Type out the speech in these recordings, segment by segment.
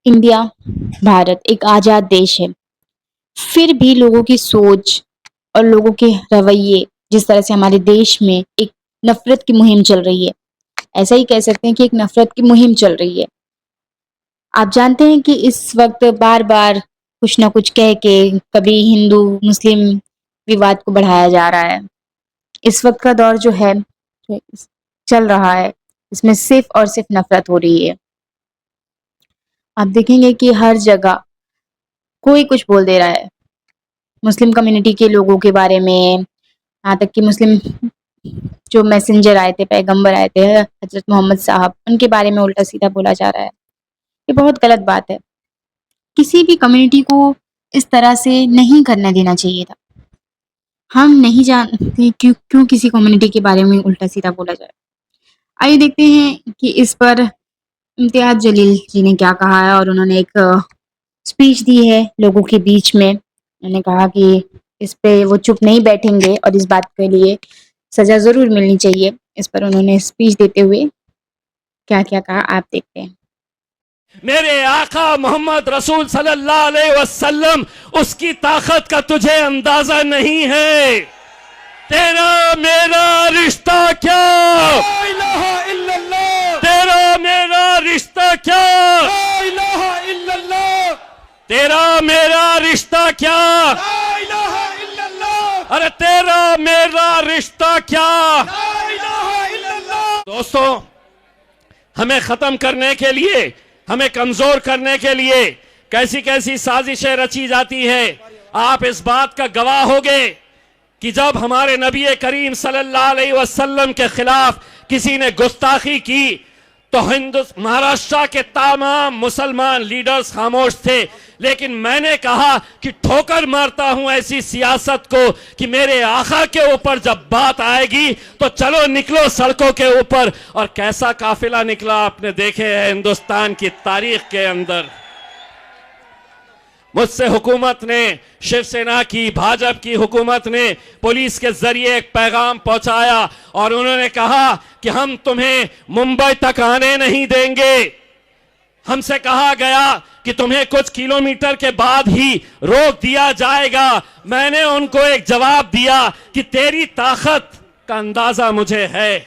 India, Bharat एक आज़ाद देश है। फिर भी लोगों की सोच और लोगों के रवैये जिस तरह से हमारे देश में एक नफ़रत की मुहिम चल रही है, ऐसा ही कह सकते हैं कि एक नफ़रत की मुहिम चल रही है। आप जानते हैं कि इस वक़्त बार-बार कुछ न कुछ कह के कभी हिंदू-मुस्लिम विवाद को बढ़ाया जा रहा है। इस वक़्त का दौर जो है, चल रहा है, इसमें सिर्फ़ और सिर्फ़ नफ़रत हो रही है। आप देखेंगे कि हर जगह कोई कुछ बोल दे रहा है। मुस्लिम कम्युनिटी के लोगों के बारे में, यहाँ तक कि मुस्लिम जो मैसेंजर आए थे, पैगंबर आए थे, हज़रत मोहम्मद साहब, उनके बारे में उल्टा-सीधा बोला जा रहा है। ये बहुत गलत बात है। किसी भी कम्युनिटी को इस तरह से नहीं करने देना चाहिए था। हम नहीं जानते क्यों क्यों किसी कम्युनिटी के बारे में उल्टा-सीधा बोला जाए। आइए देखते हैं कि इस पर इम्तियाज़ जलील जी ने क्या कहा है और उन्होंने एक स्पीच दी है लोगों के बीच में। उन्होंने कहा कि इस पे वो चुप नहीं बैठेंगे और इस बात के लिए सज़ा ज़रूर मिलनी चाहिए। इस पर उन्होंने स्पीच देते हुए क्या-क्या कहा आप देखते हैं। मेरे आका मोहम्मद रसूल सल्लल्लाहु अलैहि वसल्लम, उसकी ताकत का तुझे अंदाजा नहीं है। तेरा मेरा रिश्ता क्या, ला इलाहा इल्लल्लाह। तेरा मेरा रिश्ता क्या, ला इलाहा इल्लल्लाह। तेरा मेरा रिश्ता क्या, ला इलाहा इल्लल्लाह। अरे तेरा मेरा रिश्ता क्या, ला इलाहा इल्लल्लाह। दोस्तों, हमें खत्म करने के लिए, हमें कमजोर करने के लिए कैसी कैसी साजिशें रची जाती है। आप इस बात का गवाह होंगे कि जब हमारे नबी करीम सल्लल्लाहु अलैहि वसल्लम के खिलाफ किसी ने गुस्ताखी की तो महाराष्ट्र के तमाम मुसलमान लीडर्स खामोश थे, लेकिन मैंने कहा कि ठोकर मारता हूं ऐसी सियासत को कि मेरे आका के ऊपर जब बात आएगी तो चलो निकलो सड़कों के ऊपर। और कैसा काफिला निकला आपने देखे हैं हिंदुस्तान की तारीख के अंदर। मुझसे हुकूमत ने, शिवसेना की, भाजपा की हुकूमत ने पुलिस के जरिए एक पैगाम पहुंचाया और उन्होंने कहा कि हम तुम्हें मुंबई तक आने नहीं देंगे। हमसे कहा गया कि तुम्हें कुछ किलोमीटर के बाद ही रोक दिया जाएगा। मैंने उनको एक जवाब दिया कि तेरी ताकत का अंदाजा मुझे है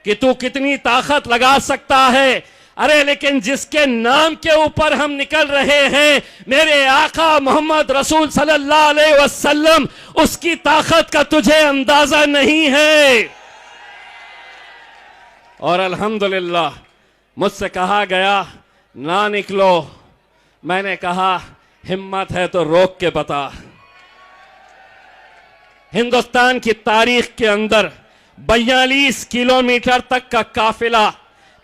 कि तू कितनी ताकत लगा सकता है। अरे लेकिन जिसके नाम के ऊपर हम निकल रहे हैं, मेरे आका मोहम्मद रसूल सल्लल्लाहु अलैहि वसल्लम, उसकी ताकत का तुझे अंदाजा नहीं है। और अल्हम्दुलिल्लाह मुझसे कहा गया ना निकलो। मैंने कहा हिम्मत है तो रोक के बता। हिंदुस्तान की तारीख के अंदर 42 किलोमीटर तक का काफिला,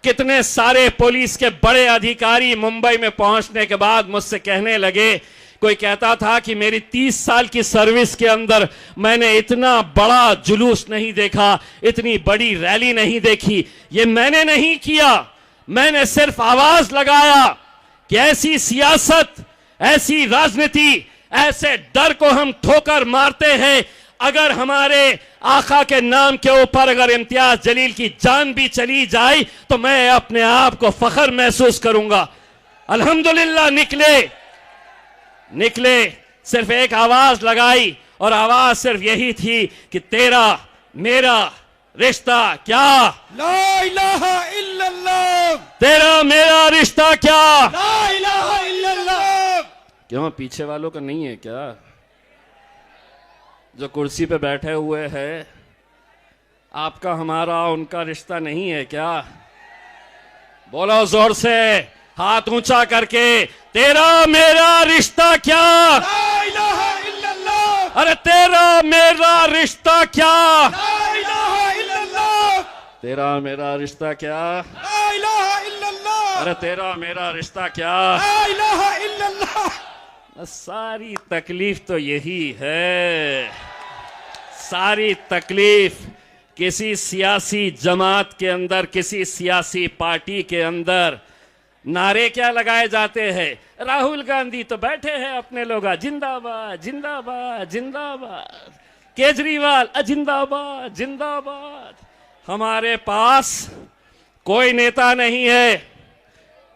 कितने सारे पुलिस के बड़े अधिकारी मुंबई में पहुंचने के बाद मुझसे कहने लगे, कोई कहता था कि मेरी 30 साल की सर्विस के अंदर मैंने इतना बड़ा जुलूस नहीं देखा, इतनी बड़ी रैली नहीं देखी। ये मैंने नहीं किया, मैंने सिर्फ आवाज लगाया कि ऐसी सियासत, ऐसी राजनीति, ऐसे डर को हम ठोकर मारते हैं। अगर हमारे आका के नाम के ऊपर अगर इम्तियाज जलील की जान भी चली जाए तो मैं अपने आप को फख्र महसूस करूंगा। अल्हम्दुलिल्लाह निकले, सिर्फ एक आवाज लगाई और आवाज सिर्फ यही थी कि तेरा मेरा रिश्ता क्या, ला इलाहा इल्लल्लाह। तेरा मेरा रिश्ता क्या, ला इलाहा इल्लल्लाह। क्यों पीछे वालों का नहीं है क्या? जो कुर्सी पे बैठे हुए हैं, आपका हमारा उनका रिश्ता नहीं है क्या? बोलो जोर से, हाथ ऊंचा करके, तेरा मेरा रिश्ता क्या, ला इलाहा इल्लल्लाह। अरे तेरा मेरा रिश्ता क्या, ला इलाहा इल्लल्लाह। तेरा मेरा रिश्ता क्या, ला इलाहा इल्लल्लाह। अरे तेरा मेरा रिश्ता क्या। ला इलाहा इल्लल्लाह। सारी तकलीफ तो यही है, सारी तकलीफ किसी सियासी जमात के अंदर, किसी सियासी पार्टी के अंदर नारे क्या लगाए जाते हैं। राहुल गांधी तो बैठे हैं अपने लोग, जिंदाबाद जिंदाबाद जिंदाबाद, केजरीवाल जिंदाबाद जिंदाबाद। हमारे पास कोई नेता नहीं है,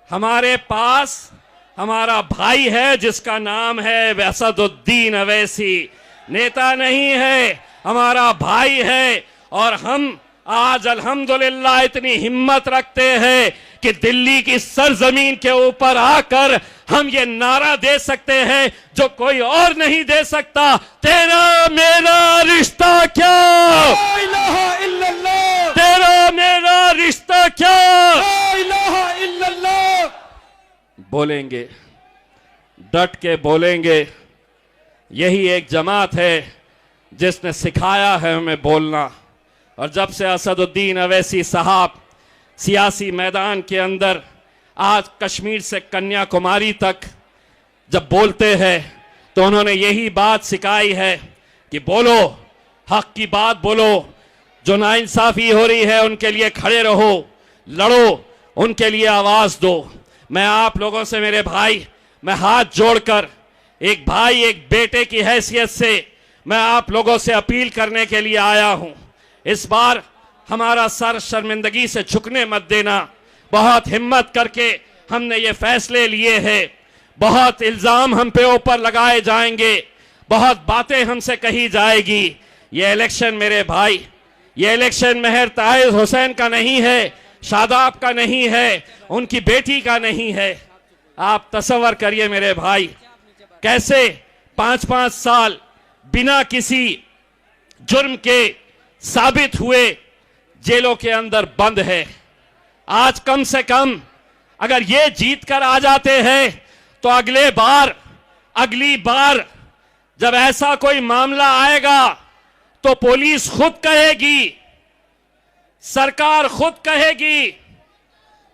हमारे पास हमारा भाई है जिसका नाम है असदुद्दीन अवैसी। नेता नहीं है, हमारा भाई है। और हम आज अल्हम्दुलिल्लाह इतनी हिम्मत रखते हैं कि दिल्ली की सरजमीन के ऊपर आकर हम ये नारा दे सकते हैं जो कोई और नहीं दे सकता, तेरा मेरा रिश्ता क्या, ला इलाहा इल्लल्लाह, तेरा मेरा रिश्ता क्या। ला इलाहा इल्लल्लाह। बोलेंगे, डट के बोलेंगे। यही एक जमात है जिसने सिखाया है हमें बोलना। और जब से असदुद्दीन अवैसी साहब सियासी मैदान के अंदर आज कश्मीर से कन्याकुमारी तक जब बोलते हैं तो उन्होंने यही बात सिखाई है कि बोलो, हक की बात बोलो, जो नाइंसाफी हो रही है उनके लिए खड़े रहो, लड़ो, उनके लिए आवाज दो। मैं आप लोगों से मेरे भाई, मैं हाथ जोड़कर एक भाई एक बेटे की हैसियत से मैं आप लोगों से अपील करने के लिए आया हूं। इस बार हमारा सर शर्मिंदगी से झुकने मत देना। बहुत हिम्मत करके हमने ये फैसले लिए हैं। बहुत इल्जाम हम पे ऊपर लगाए जाएंगे, बहुत बातें हमसे कही जाएगी। ये इलेक्शन मेरे भाई, ये इलेक्शन महर ताहिर हुसैन का नहीं है, शादाब का नहीं है, उनकी बेटी का नहीं है। आप तसव्वुर करिए मेरे भाई, कैसे 5-5 साल बिना किसी जुर्म के साबित हुए जेलों के अंदर बंद है। आज कम से कम अगर ये जीत कर आ जाते हैं तो अगली बार जब ऐसा कोई मामला आएगा तो पुलिस खुद कहेगी, सरकार खुद कहेगी,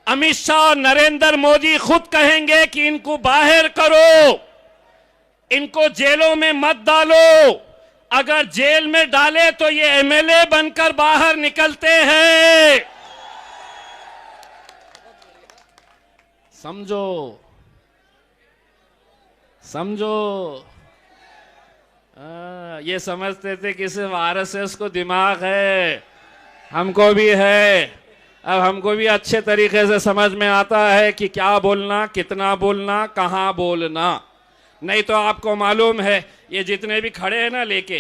अमित शाह, नरेंद्र मोदी खुद कहेंगे कि इनको बाहर करो, इनको जेलों में मत डालो। अगर जेल में डाले तो ये एमएलए बनकर बाहर निकलते हैं। समझो, समझो। ये समझते थे कि सिर्फ आरएसएस को दिमाग है, हमको भी है। अब हमको भी अच्छे तरीके से समझ में आता है कि क्या बोलना, कितना बोलना, कहां बोलना। नहीं तो आपको मालूम है ये जितने भी खड़े हैं ना लेके,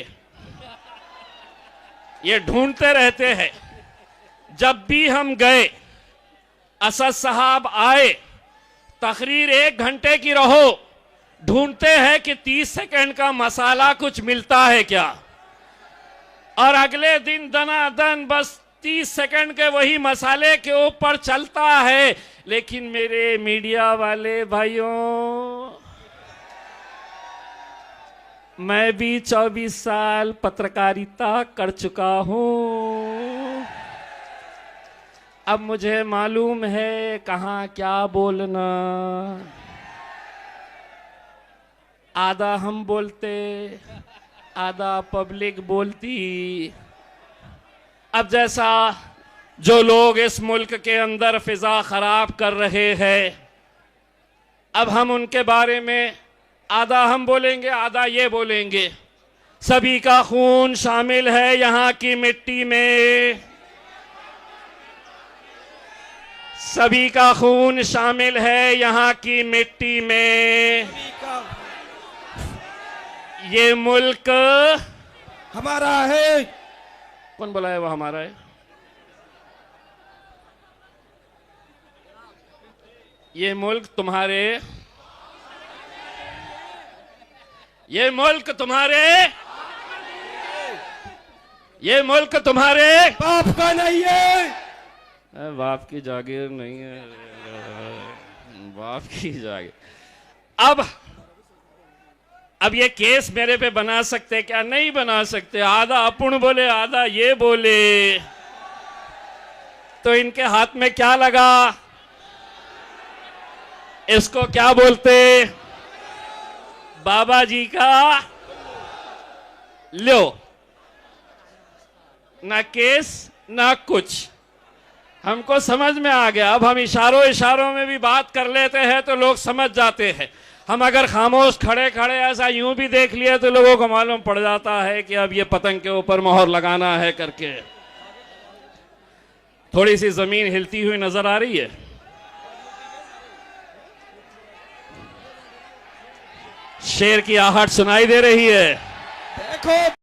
ये ढूंढते रहते हैं। जब भी हम गए, असद साहब आए, तकरीर 1 घंटे की रहो, ढूंढते हैं कि 30 सेकंड का मसाला कुछ मिलता है क्या। और अगले दिन दनादन बस 30 सेकंड के वही मसाले के ऊपर चलता है। लेकिन मेरे मीडिया वाले भाइयों, मैं भी 24 साल पत्रकारिता कर चुका हूं। अब मुझे मालूम है कहां क्या बोलना। आधा हम बोलते, आधा पब्लिक बोलती। अब जैसा जो लोग इस मुल्क के अंदर फिजा खराब कर रहे हैं, अब हम उनके बारे में आधा हम बोलेंगे, आधा ये बोलेंगे। सभी का खून शामिल है यहाँ की मिट्टी में, सभी का खून शामिल है यहाँ की मिट्टी में। ये मुल्क हमारा है। कौन बोला है वो हमारा है? ये मुल्क तुम्हारे, ये मुल्क तुम्हारे, ये मुल्क तुम्हारे बाप का नहीं है। बाप की जागीर नहीं है, बाप की जागीर। अब ये केस मेरे पे बना सकते क्या? नहीं बना सकते। आधा अपुण बोले, आधा ये बोले, तो इनके हाथ में क्या लगा? इसको क्या बोलते? बाबा जी का लो, ना केस ना कुछ। हमको समझ में आ गया। अब हम इशारों में भी बात कर लेते हैं तो लोग समझ जाते हैं। हम अगर खामोश खड़े खड़े ऐसा यूं भी देख लिए तो लोगों को मालूम पड़ जाता है कि अब ये पतंग के ऊपर मोहर लगाना है करके। थोड़ी सी जमीन हिलती हुई नजर आ रही है। शेर की आहट सुनाई दे रही है। देखो